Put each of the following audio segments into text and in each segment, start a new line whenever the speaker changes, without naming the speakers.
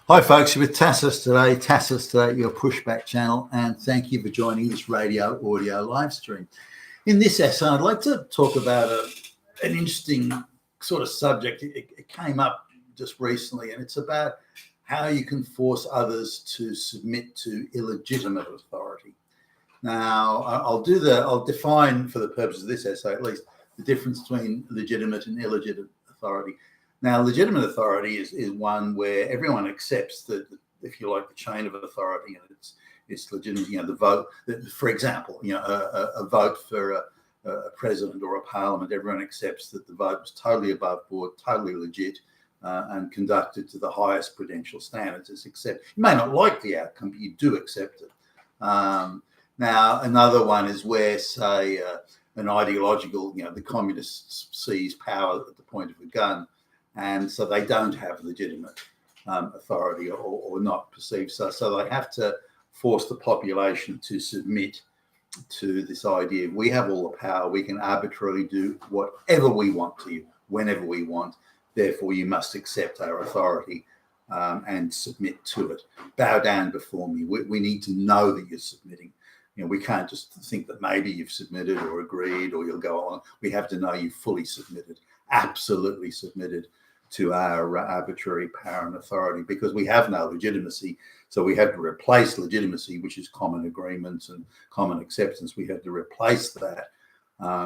Hi folks, you're with Tassus today, your pushback channel, and thank you for joining this radio audio live stream. In this essay, I'd like to talk about an interesting sort of subject. It came up just recently, and it's about how you can force others to submit to illegitimate authority. Now, I'll define for the purpose of this essay, at least, the difference between legitimate and illegitimate authority. Now, legitimate authority is one where everyone accepts that, if you like, the chain of authority, and it's legitimate. You know, the vote, for example, a vote for a president or a parliament, everyone accepts that the vote was totally above board, totally legit, and conducted to the highest prudential standards. You may not like the outcome, but you do accept it. Now, another one is where, say, an ideological, the communists seize power at the point of a gun, and so they don't have legitimate authority or not perceived so. So they have to force the population to submit to this idea. We have all the power. We can arbitrarily do whatever we want to you, whenever we want. Therefore, you must accept our authority and submit to it. Bow down before me. We need to know that you're submitting. We can't just think that maybe you've submitted or agreed or you'll go along. We have to know you've fully submitted, absolutely submitted to our arbitrary power and authority, because we have no legitimacy. So we have to replace legitimacy, which is common agreements and common acceptance. We have to replace that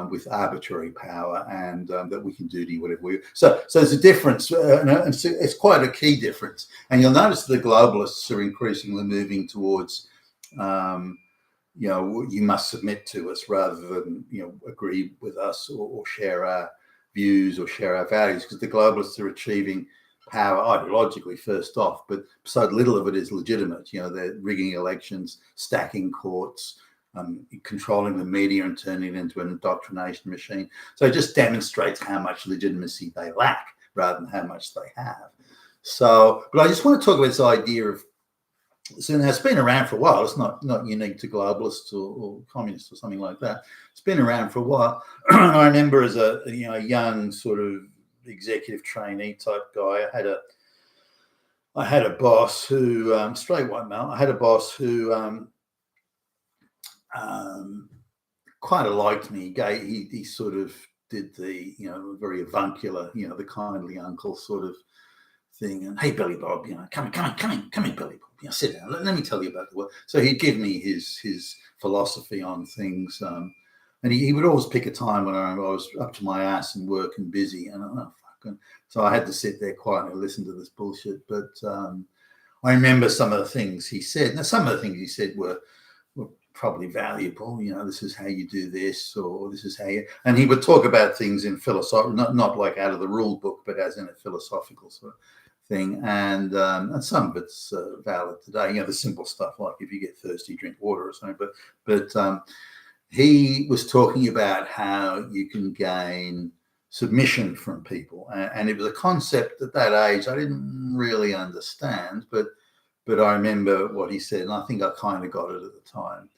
with arbitrary power, and that we can do to you whatever we. So there's a difference, and it's quite a key difference. And you'll notice the globalists are increasingly moving towards, you must submit to us rather than agree with us or share our views or share our values, because the globalists are achieving power ideologically first off, but so little of it is legitimate. They're rigging elections, stacking courts, controlling the media and turning it into an indoctrination machine. So it just demonstrates how much legitimacy they lack rather than how much they have. So, but I just want to talk about this idea of, so it's been around for a while. It's not unique to globalists or communists or something like that. It's been around for a while. I remember as a young sort of executive trainee type guy, I had a boss who straight white male. I had a boss who quite liked me. He sort of did the very avuncular, the kindly uncle sort of thing, and hey Billy Bob, come in Billy Bob, sit down, let me tell you about the world. So he'd give me his philosophy on things, and he would always pick a time when I was up to my ass in work and busy, and so I had to sit there quietly and listen to this bullshit. But I remember some of the things he said. Now, some of the things he said were probably valuable. This is how you do this, or this is how you. And he would talk about things in philosophical, not like out of the rule book, but as in a philosophical sort of thing. And some of it's valid today. The simple stuff like if you get thirsty, drink water or something. But he was talking about how you can gain submission from people, and it was a concept at that age I didn't really understand, but I remember what he said, and I think I kind of got it at the time.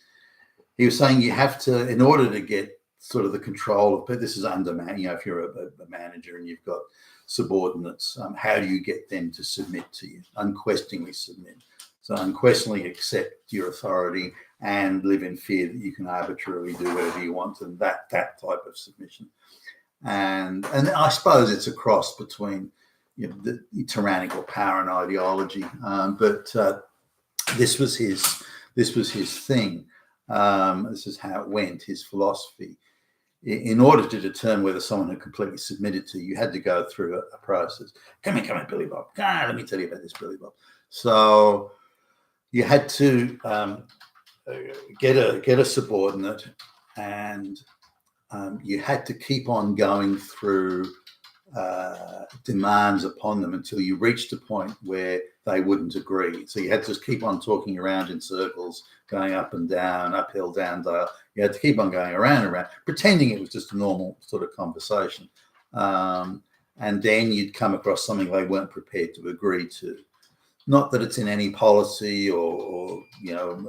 He was saying you have to, in order to get sort of the control of, but this is under man, if you're a manager and you've got subordinates, how do you get them to submit to you? Unquestioningly submit. So unquestioningly accept your authority and live in fear that you can arbitrarily do whatever you want, and that type of submission. And I suppose it's a cross between the tyrannical power and ideology, but this was his thing. This is how it went, his philosophy. In order to determine whether someone had completely submitted to you, had to go through a process. Come in, Billy Bob. Let me tell you about this, Billy Bob. So you had to get a subordinate, and you had to keep on going through demands upon them until you reached a point where they wouldn't agree. So you had to just keep on talking around in circles, going up and down, uphill, down dale. You had to keep on going around and around, pretending it was just a normal sort of conversation. And then you'd come across something they weren't prepared to agree to. Not that it's in any policy or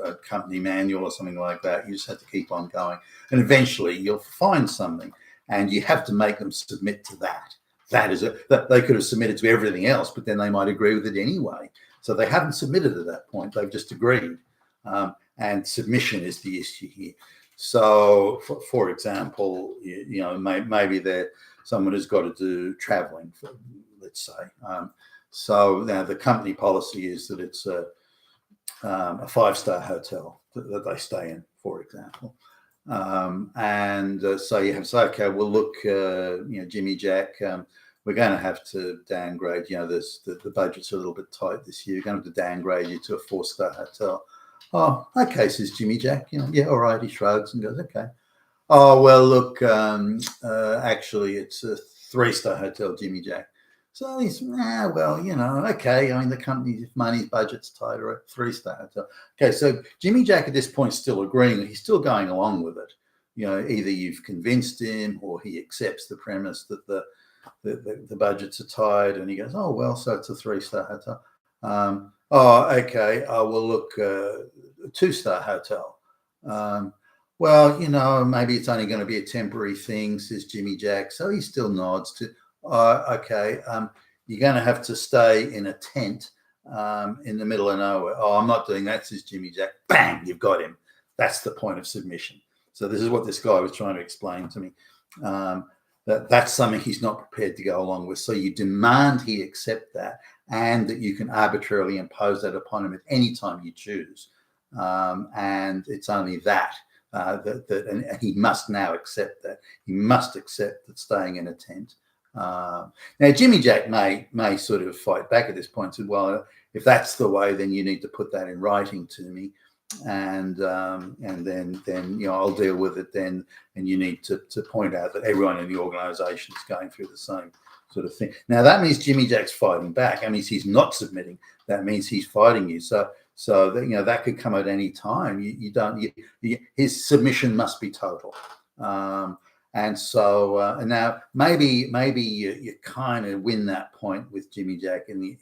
a company manual or something like that. You just have to keep on going. And eventually you'll find something, and you have to make them submit to that. That is that they could have submitted to everything else, but then they might agree with it anyway. So they haven't submitted at that point. They've just agreed. And submission is the issue here. So, for example, maybe someone has got to do traveling, let's say. So now the company policy is that it's a 5-star hotel that they stay in, for example. So you have to say, okay, well, look, Jimmy Jack, we're going to have to downgrade. The budget's a little bit tight this year. We're going to have to downgrade you to a 4-star hotel. Oh, okay, says Jimmy Jack. Yeah, all right. He shrugs and goes, okay. Oh, well, look, actually, it's a 3-star hotel, Jimmy Jack. So he's, okay. I mean, the company's money's budget's tight, or a 3-star hotel. Okay, so Jimmy Jack at this point is still agreeing. He's still going along with it. Either you've convinced him or he accepts the premise that the budgets are tight, and he goes, oh, well, so it's a 3-star hotel. Okay. Oh, well, look, a 2-star hotel. Well, maybe it's only going to be a temporary thing, says Jimmy Jack. So he still nods to, okay, you're going to have to stay in a tent in the middle of nowhere. Oh, I'm not doing that, says Jimmy Jack. Bang, you've got him. That's the point of submission. So this is what this guy was trying to explain to me. That's something he's not prepared to go along with. So you demand he accept that, and that you can arbitrarily impose that upon him at any time you choose. And it's only that he must now accept that. He must accept that staying in a tent. Now, Jimmy Jack may sort of fight back at this point and say, well, if that's the way, then you need to put that in writing to me. And then I'll deal with it then, and you need to point out that everyone in the organization is going through the same sort of thing. Now that means Jimmy Jack's fighting back. That means he's not submitting. That means he's fighting you. So that could come at any time. His submission must be total. And now maybe you kind of win that point with Jimmy Jack, and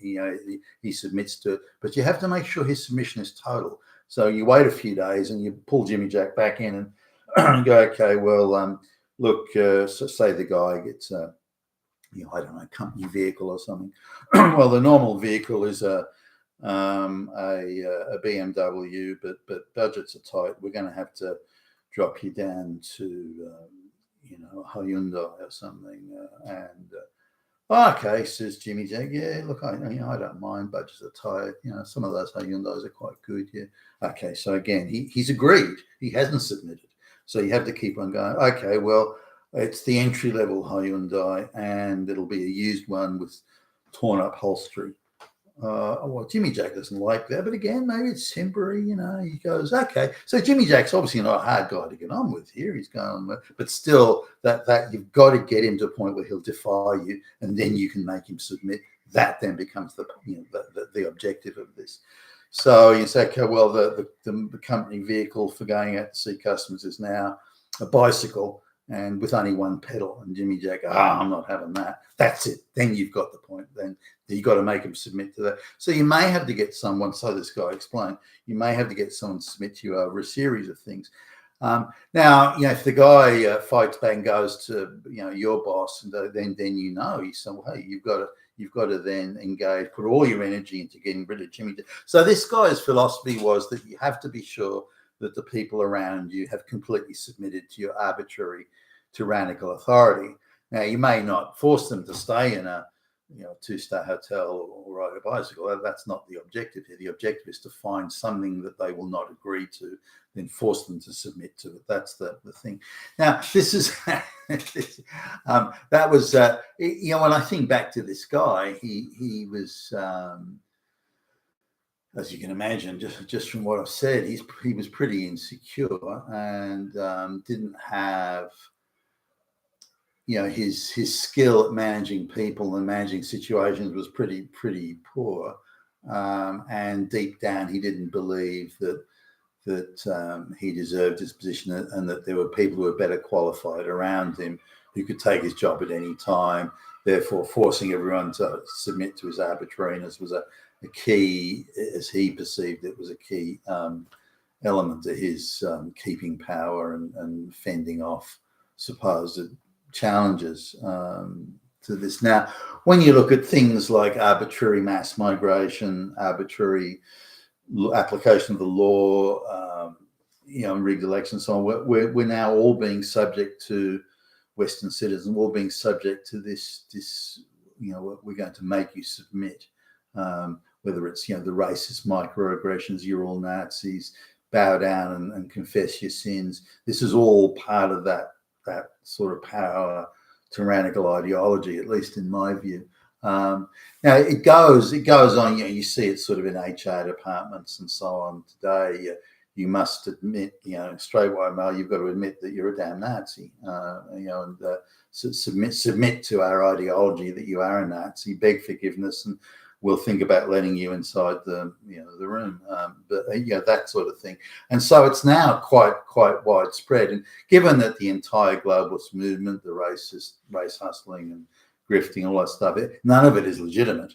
he submits to it, but you have to make sure his submission is total. So you wait a few days and you pull Jimmy Jack back in and go, okay, well, look, so say the guy gets I don't know, company vehicle or something. Well, the normal vehicle is a BMW, but budgets are tight. We're going to have to drop you down to a Hyundai or something. Okay, says Jimmy Jack. Yeah, look, I don't mind. Budgets are tight. Some of those Hyundais are quite good. Yeah. Okay, so again, he's agreed. He hasn't submitted. So you have to keep on going. Okay, well, it's the entry-level Hyundai, and it'll be a used one with torn-up upholstery. Well, Jimmy Jack doesn't like that, but again, maybe it's temporary. He goes, okay. So Jimmy Jack's obviously not a hard guy to get on with here. He's going, but still, that you've got to get him to a point where he'll defy you, and then you can make him submit. That then becomes the objective of this. So you say, okay, well, the company vehicle for going out to see customers is now a bicycle, and with only one pedal. And Jimmy Jack, I'm not having that. That's it. Then you've got the point. Then you've got to make him submit to that. So you may have to get someone, so this guy explained, you may have to get someone to submit to you over a series of things. Now, if the guy fights back and goes to, your boss, and then he's saying, well, hey, you've got to then engage, put all your energy into getting rid of Jimmy Jack. So this guy's philosophy was that you have to be sure that the people around you have completely submitted to your arbitrary, tyrannical authority. Now, you may not force them to stay in a 2-star hotel or ride a bicycle. That's not the objective here. The objective is to find something that they will not agree to, then force them to submit to it. That's the thing. Now, this is that was when I think back to this guy, he was. As you can imagine, just from what I've said, he was pretty insecure and didn't have, his skill at managing people and managing situations was pretty poor. And deep down, he didn't believe that he deserved his position, and that there were people who were better qualified around him who could take his job at any time. Therefore, forcing everyone to submit to his arbitrariness was a key, as he perceived it, was a key element to his keeping power and fending off supposed challenges this. Now, when you look at things like arbitrary mass migration, arbitrary application of the law, rigged elections, so on, we're now all being subject to Western citizens, all being subject to this, we're going to make you submit, whether it's, the racist microaggressions, you're all Nazis, bow down and confess your sins. This is all part of that sort of power tyrannical ideology, at least in my view. Now it goes on. You see it sort of in HR departments and so on today. You must admit, straight white male, you've got to admit that you're a damn Nazi, and submit to our ideology that you are a Nazi, beg forgiveness, and we'll think about letting you inside the room. That sort of thing. And so it's now quite widespread. And given that the entire globalist movement, the race hustling and grifting, all that stuff, none of it is legitimate.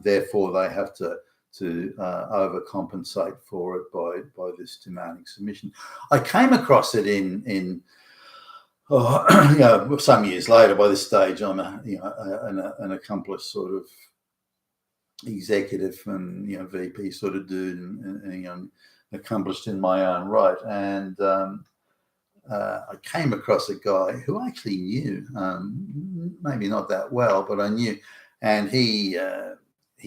Therefore, they have to overcompensate for it by this demanding submission. I came across it in some years later. By this stage, I'm an accomplished sort of executive and VP sort of dude, and accomplished in my own right. And I came across a guy who I actually knew, maybe not that well, but I knew, and he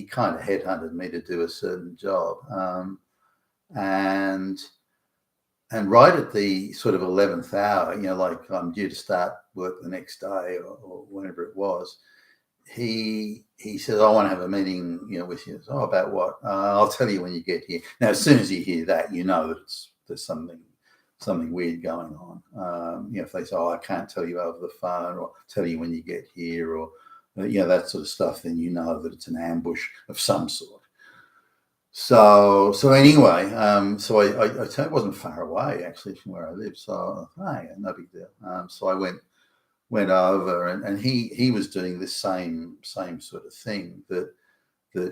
kind of headhunted me to do a certain job, and right at the sort of 11th hour, like I'm due to start work the next day or whenever it was, he says, I want to have a meeting, with you. So, about what? I'll tell you when you get here. Now, as soon as you hear that, you know that there's something weird going on. If they say, I can't tell you over the phone, or tell you when you get here, or that sort of stuff, then you know that it's an ambush of some sort. So anyway, so I it wasn't far away actually from where I live. So no big deal. So I went over, and he was doing this same sort of thing, that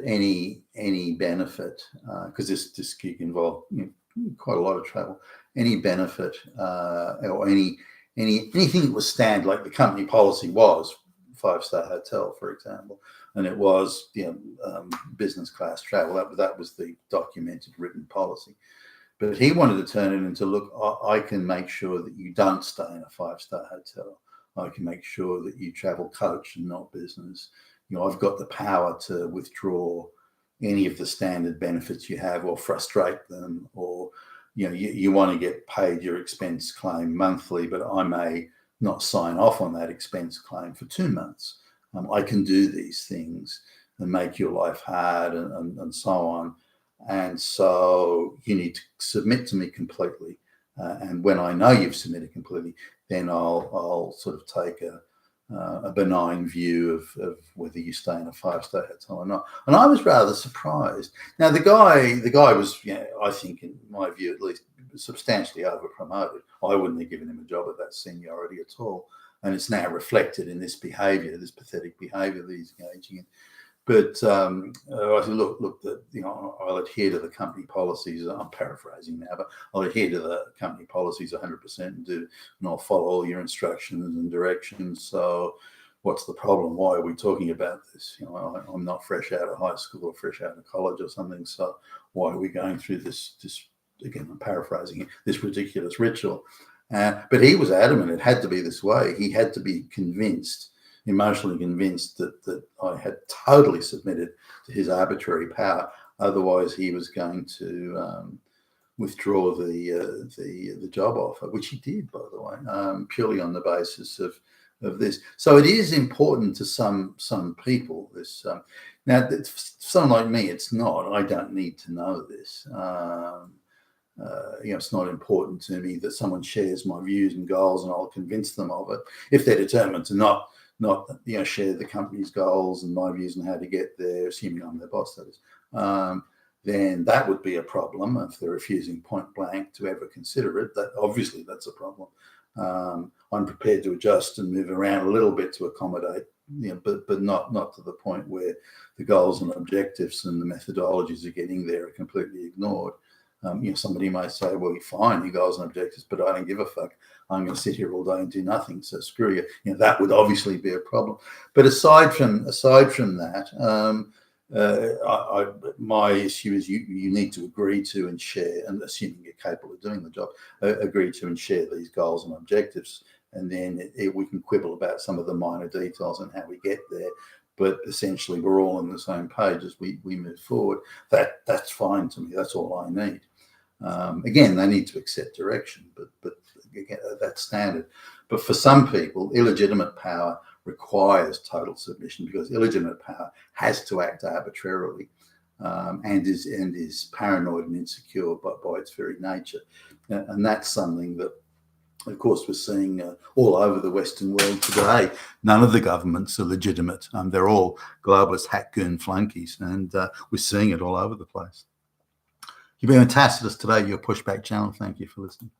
any benefit, because this gig involved quite a lot of travel, any benefit or anything that was standard, like the company policy was 5-star hotel, for example, and it was business class travel. That was the documented written policy. But he wanted to turn it into, look, I can make sure that you don't stay in a 5-star hotel. I can make sure that you travel coach and not business. I've got the power to withdraw any of the standard benefits you have, or frustrate them, or you want to get paid your expense claim monthly, but I may not sign off on that expense claim for 2 months. I can do these things and make your life hard and so on. And so you need to submit to me completely. And when I know you've submitted completely, then I'll sort of take a benign view of whether you stay in a 5-star hotel or not. And I was rather surprised. Now the guy was, I think, in my view at least, substantially over promoted. I wouldn't have given him a job at that seniority at all. And it's now reflected in this behaviour, this pathetic behaviour that he's engaging in. But I said, look, that I'll adhere to the company policies. I'm paraphrasing now, but I'll adhere to the company policies 100% and I'll follow all your instructions and directions. So what's the problem? Why are we talking about this? I'm not fresh out of high school or fresh out of college or something. So why are we going through this again, I'm paraphrasing it, this ridiculous ritual? But he was adamant it had to be this way. He had to be emotionally convinced that I had totally submitted to his arbitrary power. Otherwise, he was going to withdraw the job offer, which he did, by the way, purely on the basis of this. So it is important to some people. This now, for someone like me, it's not. I don't need to know this. It's not important to me that someone shares my views and goals, and I'll convince them of it. If they're determined to not share the company's goals and my views on how to get there, assuming I'm their boss, that is, then that would be a problem. If they're refusing point blank to ever consider it, obviously that's a problem. I'm prepared to adjust and move around a little bit to accommodate, but not to the point where the goals and objectives and the methodologies of getting there are completely ignored. Somebody may say, well, you're fine, you goals and objectives, but I don't give a fuck. I'm going to sit here all day and do nothing. So screw you. That would obviously be a problem. But aside from that, my issue is you need to agree to and share, and assuming you're capable of doing the job, agree to and share these goals and objectives. And then we can quibble about some of the minor details and how we get there. But essentially, we're all on the same page as we move forward. That's fine to me. That's all I need. Again, they need to accept direction, but again, that's standard. But for some people, illegitimate power requires total submission, because illegitimate power has to act arbitrarily and is paranoid and insecure by its very nature. And that's something that, of course, we're seeing all over the Western world today. None of the governments are legitimate. They're all globalist hack goon flunkies, and we're seeing it all over the place. You've been with Tacitus today, your Pushback channel. Thank you for listening.